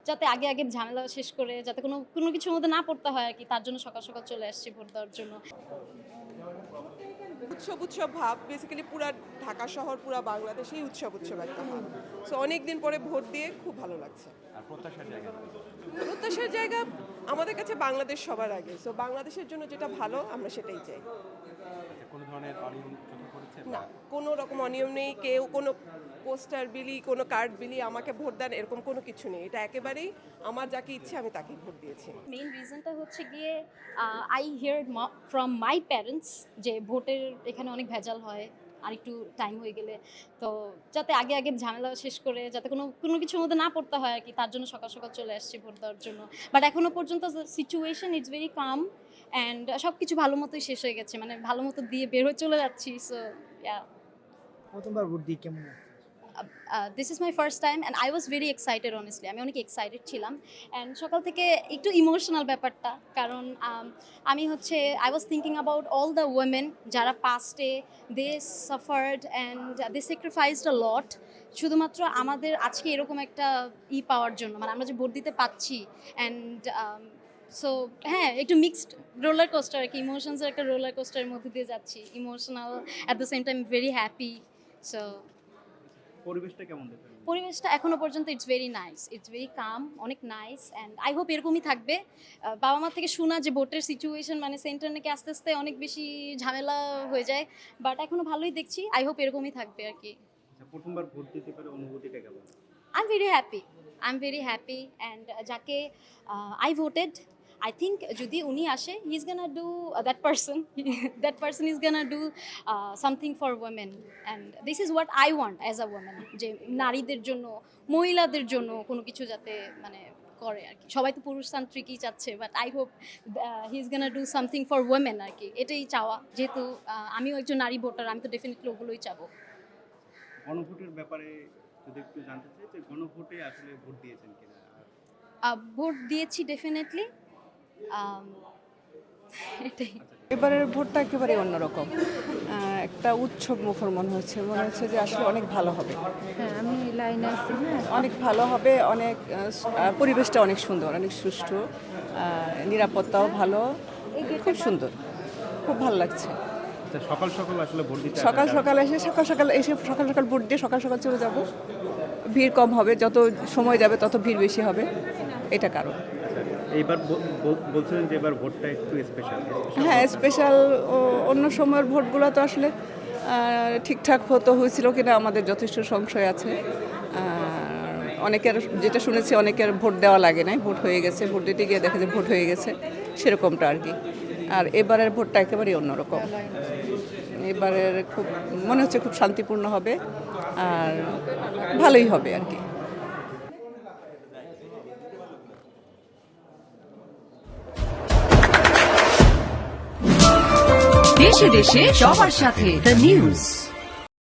যাতে আগে আগে ঝামেলা শেষ করে যাতে কোনো কিছুর মধ্যে না পড়তে হয় আর কি, তার জন্য সকাল সকাল চলে আসছি ভোট দেওয়ার জন্য। উৎসব ভাব বেসিক্যালি পুরা ঢাকা শহর পুরা বাংলাদেশেই উৎসব একটা ভাব। সো অনেক দিন পরে ভোট দিয়ে খুব ভালো লাগছে। আর প্রত্যাশার জায়গা আমাদের কাছে বাংলাদেশ সবার আগে। সো বাংলাদেশের জন্য যেটা ভালো আমরা সেটাই চাই। কোনো ধরনের অনিয়ম চোখে পড়েছে? না, কোনো রকম অনিয়ম নেই। কেউ কোনো পোস্টার বিলি কোনো কার্ড বিলি আমাকে ভোট দেন এরকম কোনো কিছু নেই। এটা একেবারেই আমার যাকে ইচ্ছে আমি তাকেই ভোট দিয়েছি। মেইন রিজনটা হচ্ছে গিয়ে I here from my parents যে ভোটের এখানে অনেক ভেজাল হয় আর একটু টাইম হয়ে গেলে, তো যাতে আগে আগে ঝামেলা শেষ করে যাতে কোনো কিছুর মধ্যে না পড়তে হয় আর কি, তার জন্য সকাল সকাল চলে আসছি ভোট দেওয়ার জন্য। বাট এখনো পর্যন্ত situation it's very calm and সব কিছু ভালো মতোই শেষ হয়ে গেছে, মানে ভালো মতো দিয়ে বের হয়ে চলে যাচ্ছি। সো প্রথমবার ভোট দিয়ে কেমন? This is my first time and I was very excited. Honestly আমি অনেক এক্সাইটেড ছিলাম অ্যান্ড সকাল থেকে একটু ইমোশনাল ব্যাপারটা, কারণ আমি হচ্ছে I was thinking about all the women যারা পাস্টে দে সাফার্ড অ্যান্ড দে স্যাক্রিফাইসড আ লট শুধুমাত্র আমাদের আজকে এরকম একটা পাওয়ার জন্য, মানে আমরা যে ভোট দিতে পাচ্ছি। অ্যান্ড সো হ্যাঁ, একটু মিক্সড রোলার কোস্টার আর কি, ইমোশনসের একটা রোলার কোস্টারের মধ্যে দিয়ে যাচ্ছি। Emotional at the same time very happy. So পরিবেশটা কেমন দেখলেন? পরিবেশটা এখনো পর্যন্ত it's very nice, it's very calm, অনেক নাইস অ্যান্ড আই হোপ এরকমই থাকবে। বাবা মা থেকে শোনা যে ভোটের সিচুয়েশন মানে সেন্টার নাকি আস্তে আস্তে অনেক বেশি ঝামেলা হয়ে যায়, বাট এখনো ভালোই দেখছি। আই হোপ এরকমই থাকবে আর কি। প্রথমবার ভোট দিতে পারে অনুভূতিটা কেমন? I am very happy and যাকে আই ভোটেড I think যদি উনি আসে হি is gonna do that person is gonna do something for women and this is what I want as a woman, যে নারীদের জন্য মহিলাদের জন্য কোনো কিছু যাতে মানে করে আর কি। সবাই তো পুরুষতান্ত্রিকই চাচ্ছে, but I hope he is gonna do something for women আর কি, এটাই চাওয়া। যেহেতু আমিও একজন নারী ভোটার, আমি তো ডেফিনেটলি ওগুলোই চাবো। গণভোটের ব্যাপারে যদি একটু জানতে চাই যে গণভোটে আসলে ভোট দিয়েছেন কিনা? ভোট দিয়েছি ডেফিনেটলি, এটাই। এবারের ভোটটা একেবারে অন্যরকম, একটা উৎসব মুখর মনে হচ্ছে যে আসলে অনেক ভালো হবে। হ্যাঁ, আমি লাইনে আছি। হ্যাঁ, অনেক ভালো হবে, অনেক পরিবেশটা অনেক সুন্দর, অনেক সুষ্ঠু, নিরাপত্তাও ভালো, খুব সুন্দর, খুব ভালো লাগছে। সকাল সকাল আসলে ভোট দিতে সকাল সকাল ভোট দিয়ে সকাল সকাল চলে যাব, ভিড় কম হবে, যত সময় যাবে তত ভিড় বেশি হবে, এটা কারণ। এইবার বলছিলেন যে এবার ভোটটা একটু স্পেশাল। হ্যাঁ, স্পেশাল। অন্য সময়ের ভোটগুলো তো আসলে ঠিকঠাক হয়েছিল কিনা আমাদের যথেষ্ট সংশয় আছে। অনেকের যেটা শুনেছি অনেকের ভোট দেওয়া লাগে নাই, ভোট হয়ে গেছে, ভোট দিতে গিয়ে দেখা যায় ভোট হয়ে গেছে, সেরকমটা আর কি। আর এবারের ভোটটা একেবারেই অন্যরকম। এবারের খুব মনে হচ্ছে খুব শান্তিপূর্ণ হবে আর ভালোই হবে আর কি। দেশে দেশে সবার সাথে দ্য নিউজ।